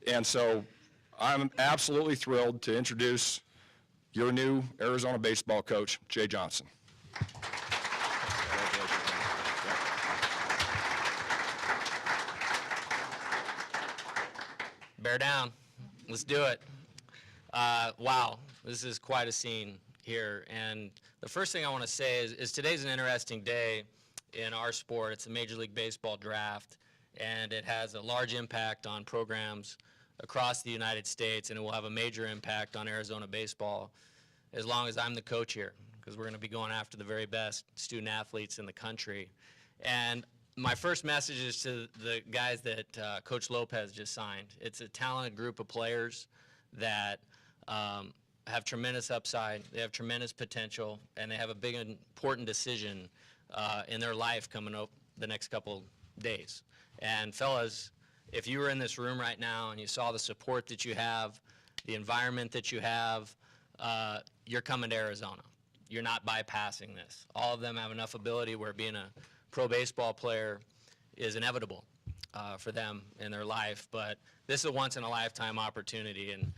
And so I'm absolutely thrilled to introduce your new Arizona baseball coach, Jay Johnson. Bear down. Let's do it. Wow, this is quite a scene here. And the first thing I want to say is today's an interesting day in our sport. It's a Major League Baseball draft, and it has a large impact on programs across the United States, and it will have a major impact on Arizona baseball as long as I'm the coach here, because we're going to be going after the very best student athletes in the country. And my first message is to the guys that Coach Lopez just signed. It's a talented group of players that have tremendous upside, they have tremendous potential, and they have a big important decision in their life coming up the next couple days. And fellas, if you were in this room right now and you saw the support that you have, the environment that you have, you're coming to Arizona. You're not bypassing this. All of them have enough ability where being a pro baseball player is inevitable for them in their life. But this is a once-in-a-lifetime opportunity. And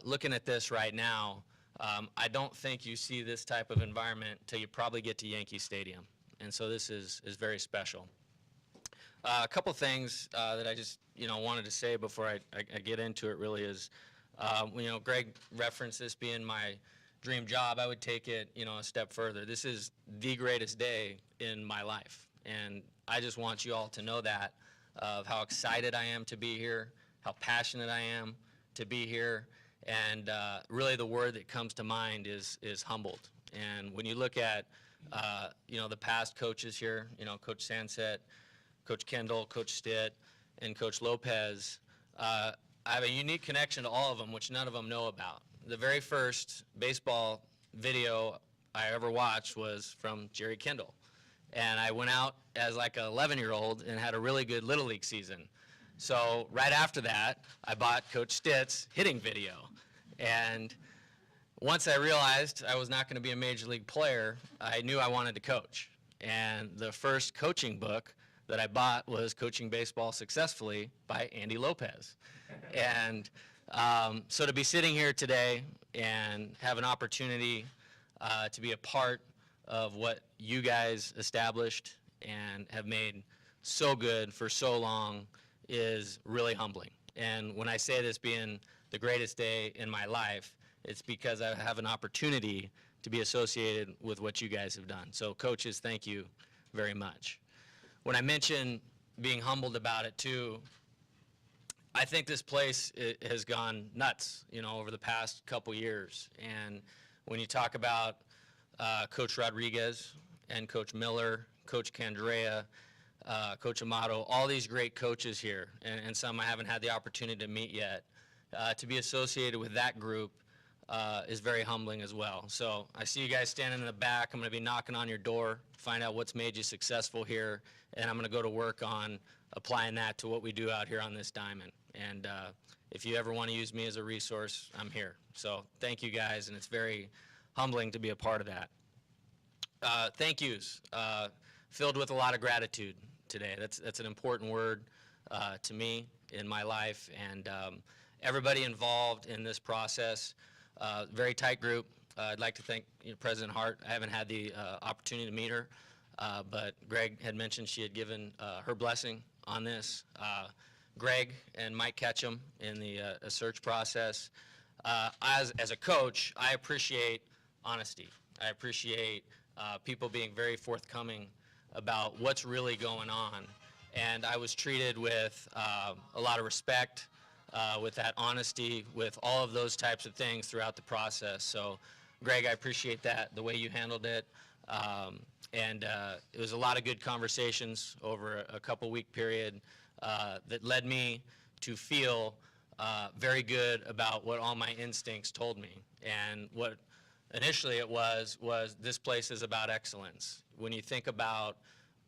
looking at this right now, I don't think you see this type of environment until you probably get to Yankee Stadium. And so this is very special. A couple things that I just wanted to say before I get into it really is, Greg referenced this being my dream job. I would take it a step further. This is the greatest day in my life, and I just want you all to know that, of how excited I am to be here, how passionate I am to be here, and really the word that comes to mind is humbled. And when you look at the past coaches here, Coach Sanset, Coach Kendall, Coach Stitt, and Coach Lopez, I have a unique connection to all of them, which none of them know about. The very first baseball video I ever watched was from Jerry Kendall. And I went out as like an 11-year-old and had a really good Little League season. So right after that, I bought Coach Stitt's hitting video. And once I realized I was not going to be a major league player, I knew I wanted to coach. And the first coaching book that I bought was Coaching Baseball Successfully by Andy Lopez. And so to be sitting here today and have an opportunity to be a part of what you guys established and have made so good for so long is really humbling. And when I say this being the greatest day in my life, it's because I have an opportunity to be associated with what you guys have done. So coaches, thank you very much. When I mention being humbled about it too, I think this place has gone nuts, over the past couple years. And when you talk about Coach Rodriguez and Coach Miller, Coach Candrea, Coach Amato, all these great coaches here, and some I haven't had the opportunity to meet yet, to be associated with that group is very humbling as well. So I see you guys standing in the back. I'm going to be knocking on your door, find out what's made you successful here, and I'm going to go to work on applying that to what we do out here on this diamond. And if you ever want to use me as a resource, I'm here. So thank you guys, and it's very humbling to be a part of that. Thank yous, filled with a lot of gratitude today. That's an important word to me in my life, and everybody involved in this process. Very tight group. I'd like to thank President Hart. I haven't had the opportunity to meet her, but Greg had mentioned she had given her blessing on this. Greg and Mike Ketchum in the search process. As a coach, I appreciate honesty. I appreciate people being very forthcoming about what's really going on. And I was treated with a lot of respect, with that honesty, with all of those types of things throughout the process. So, Greg, I appreciate that, the way you handled it. And it was a lot of good conversations over a couple-week period that led me to feel very good about what all my instincts told me. And what initially it was this place is about excellence. When you think about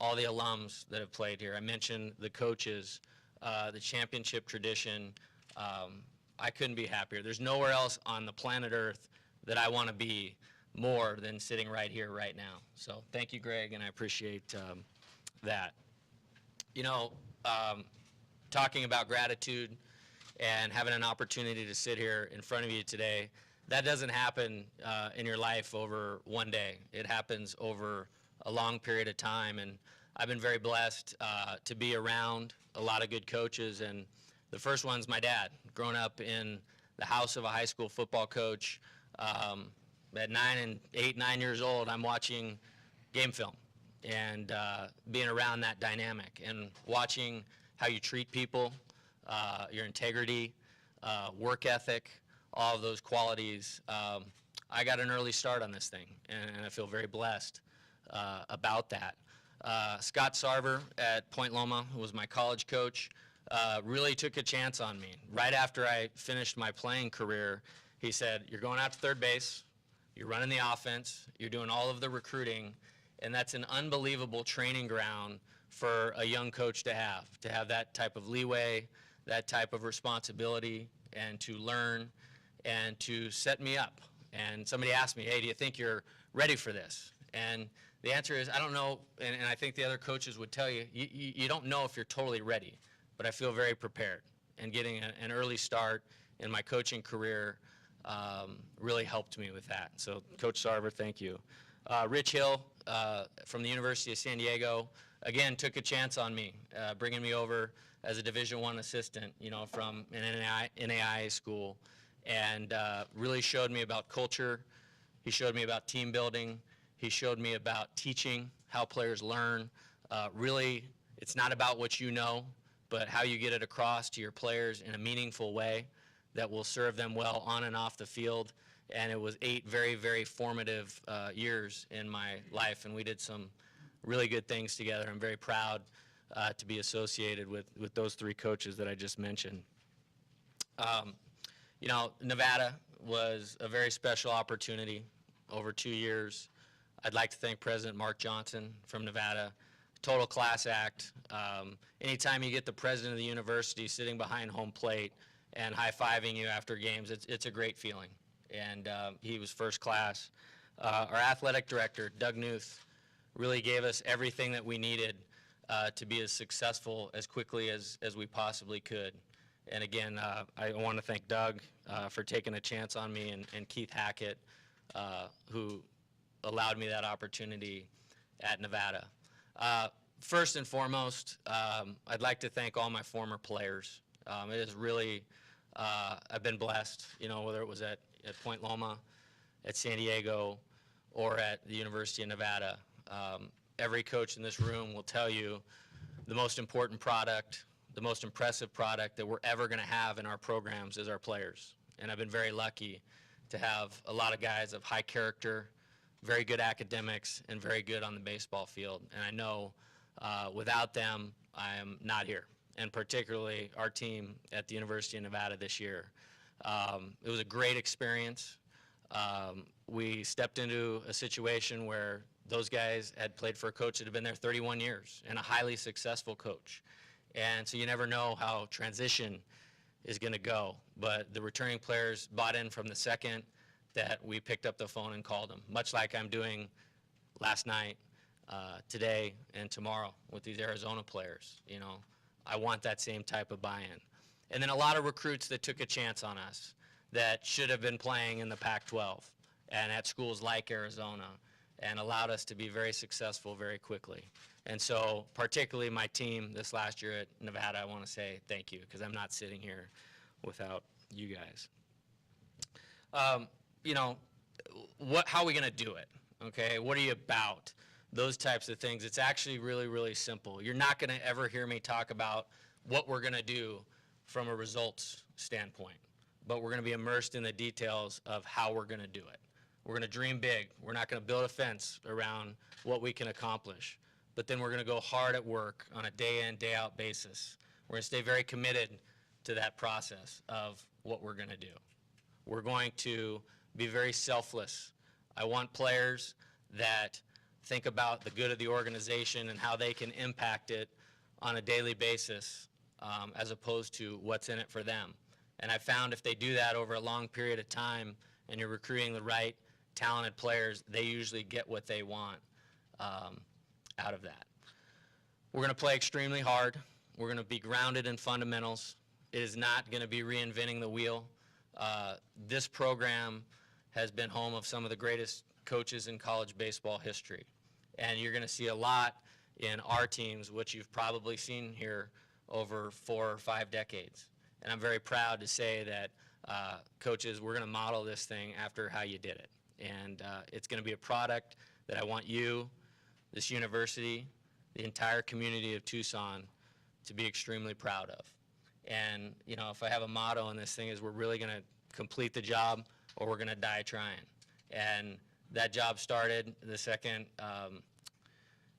all the alums that have played here, I mentioned the coaches, the championship tradition, I couldn't be happier. There's nowhere else on the planet Earth that I want to be more than sitting right here, right now. So thank you, Greg, and I appreciate that. Talking about gratitude, and having an opportunity to sit here in front of you today, that doesn't happen in your life over one day. It happens over a long period of time, and I've been very blessed to be around a lot of good coaches, and the first one's my dad. Growing up in the house of a high school football coach, at 9 years old, I'm watching game film and being around that dynamic and watching how you treat people, your integrity, work ethic, all of those qualities. I got an early start on this thing, and I feel very blessed about that. Scott Sarver at Point Loma, who was my college coach, really took a chance on me. Right after I finished my playing career, he said, "You're going out to third base, you're running the offense, you're doing all of the recruiting, and that's an unbelievable training ground for a young coach to have that type of leeway, that type of responsibility, and to learn and to set me up." And somebody asked me, "Hey, do you think you're ready for this?" And the answer is, I don't know, and I think the other coaches would tell you, you don't know if you're totally ready, but I feel very prepared. And getting an early start in my coaching career really helped me with that. So, Coach Sarver, thank you. Rich Hill from the University of San Diego, again, took a chance on me, bringing me over as a Division I assistant, from an NAIA school, and really showed me about culture. He showed me about team building. He showed me about teaching, how players learn. Really, it's not about what you know, but how you get it across to your players in a meaningful way that will serve them well on and off the field. And it was 8 very, very formative years in my life, and we did some really good things together. I'm very proud to be associated with those 3 coaches that I just mentioned. Nevada was a very special opportunity over 2 years. I'd like to thank President Mark Johnson from Nevada. Total class act. Anytime you get the president of the university sitting behind home plate and high-fiving you after games, it's a great feeling. And he was first class. Our athletic director, Doug Newth, really gave us everything that we needed to be as successful as quickly as we possibly could. And again, I want to thank Doug for taking a chance on me, and Keith Hackett, who allowed me that opportunity at Nevada. First and foremost, I'd like to thank all my former players. It is really, I've been blessed, whether it was at Point Loma, at San Diego, or at the University of Nevada. Every coach in this room will tell you the most important product, the most impressive product that we're ever going to have in our programs is our players. And I've been very lucky to have a lot of guys of high character, very good academics, and very good on the baseball field. And I know without them, I am not here, and particularly our team at the University of Nevada this year. It was a great experience. We stepped into a situation where those guys had played for a coach that had been there 31 years and a highly successful coach. And so you never know how transition is going to go. But the returning players bought in from the second that we picked up the phone and called them, much like I'm doing last night, today, and tomorrow with these Arizona players. I want that same type of buy-in. And then a lot of recruits that took a chance on us that should have been playing in the Pac-12 and at schools like Arizona, and allowed us to be very successful very quickly. And so particularly my team this last year at Nevada, I want to say thank you, because I'm not sitting here without you guys. How are we going to do it? Okay, what are you about? Those types of things. It's actually really, really simple. You're not going to ever hear me talk about what we're going to do from a results standpoint, but we're going to be immersed in the details of how we're going to do it. We're going to dream big. We're not going to build a fence around what we can accomplish, but then we're going to go hard at work on a day-in, day-out basis. We're going to stay very committed to that process of what we're going to do. We're going to be very selfless. I want players that think about the good of the organization and how they can impact it on a daily basis, as opposed to what's in it for them. And I found if they do that over a long period of time and you're recruiting the right talented players, they usually get what they want out of that. We're going to play extremely hard. We're going to be grounded in fundamentals. It is not going to be reinventing the wheel. This program has been home of some of the greatest coaches in college baseball history. And you're going to see a lot in our teams, which you've probably seen here over 4 or 5 decades. And I'm very proud to say that, coaches, we're going to model this thing after how you did it. And it's going to be a product that I want you, this university, the entire community of Tucson to be extremely proud of. And, you know, if I have a motto in this thing is we're really going to complete the job or we're going to die trying. And that job started the second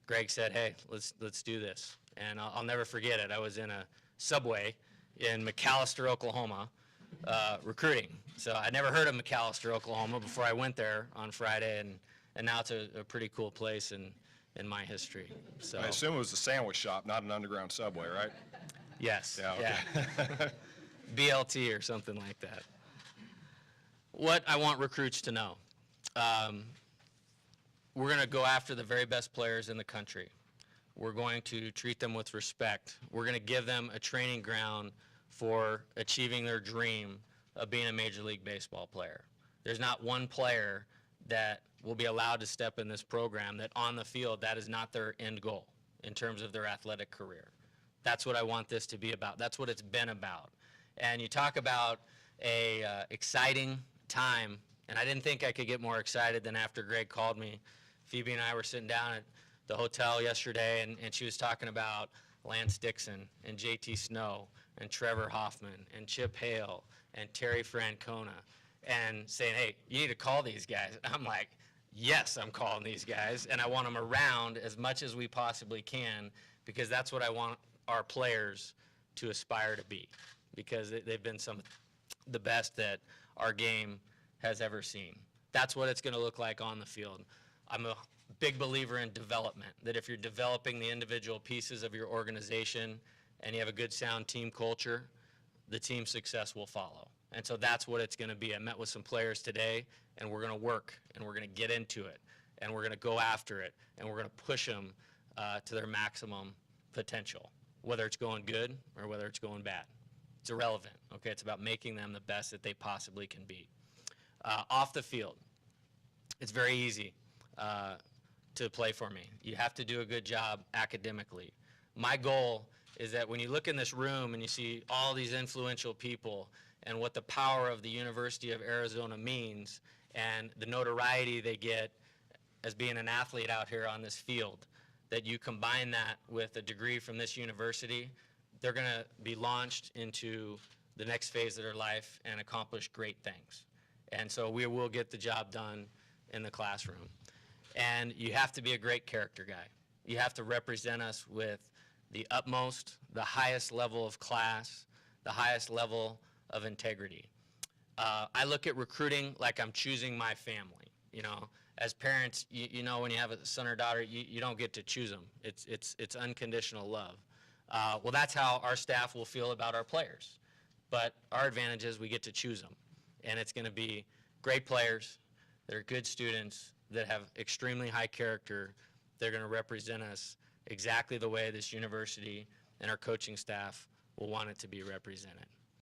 Greg said, hey, let's do this. And I'll never forget it. I was in a subway in McAlester, Oklahoma, recruiting. So I never heard of McAlester, Oklahoma before I went there on Friday, and now it's a pretty cool place in my history. So I assume it was a sandwich shop, not an underground subway, right? yes, Yeah, okay. BLT or something like that. What I want recruits to know. We're going to go after the very best players in the country. We're going to treat them with respect. We're going to give them a training ground for achieving their dream of being a Major League Baseball player. There's not one player that will be allowed to step in this program that on the field that is not their end goal in terms of their athletic career. That's what I want this to be about. That's what it's been about. And you talk about a exciting time, and I didn't think I could get more excited than after Greg called me. Phoebe and I were sitting down at the hotel yesterday, and she was talking about Lance Dixon and JT Snow and Trevor Hoffman and Chip Hale and Terry Francona and saying, hey, you need to call these guys. I'm like, yes, I'm calling these guys, and I want them around as much as we possibly can because that's what I want our players to aspire to be because they've been some of the best that our game has ever seen. That's what it's going to look like on the field. I'm a big believer in development, that if you're developing the individual pieces of your organization and you have a good sound team culture, the team success will follow. And so that's what it's going to be. I met with some players today, and we're going to work, and we're going to get into it, and we're going to go after it, and we're going to push them to their maximum potential, whether it's going good or whether it's going bad. It's irrelevant, okay? It's about making them the best that they possibly can be. Off the field, it's very easy to play for me. You have to do a good job academically. My goal is that when you look in this room and you see all these influential people and what the power of the University of Arizona means and the notoriety they get as being an athlete out here on this field, that you combine that with a degree from this university, they're going to be launched into the next phase of their life and accomplish great things. And so we will get the job done in the classroom. And you have to be a great character guy. You have to represent us with the utmost, the highest level of class, the highest level of integrity. I look at recruiting like I'm choosing my family. You know, as parents, you know when you have a son or daughter, you don't get to choose them. It's unconditional love. Well, that's how our staff will feel about our players. But our advantage is we get to choose them. And it's going to be great players that are good students that have extremely high character. They're going to represent us exactly the way this university and our coaching staff will want it to be represented.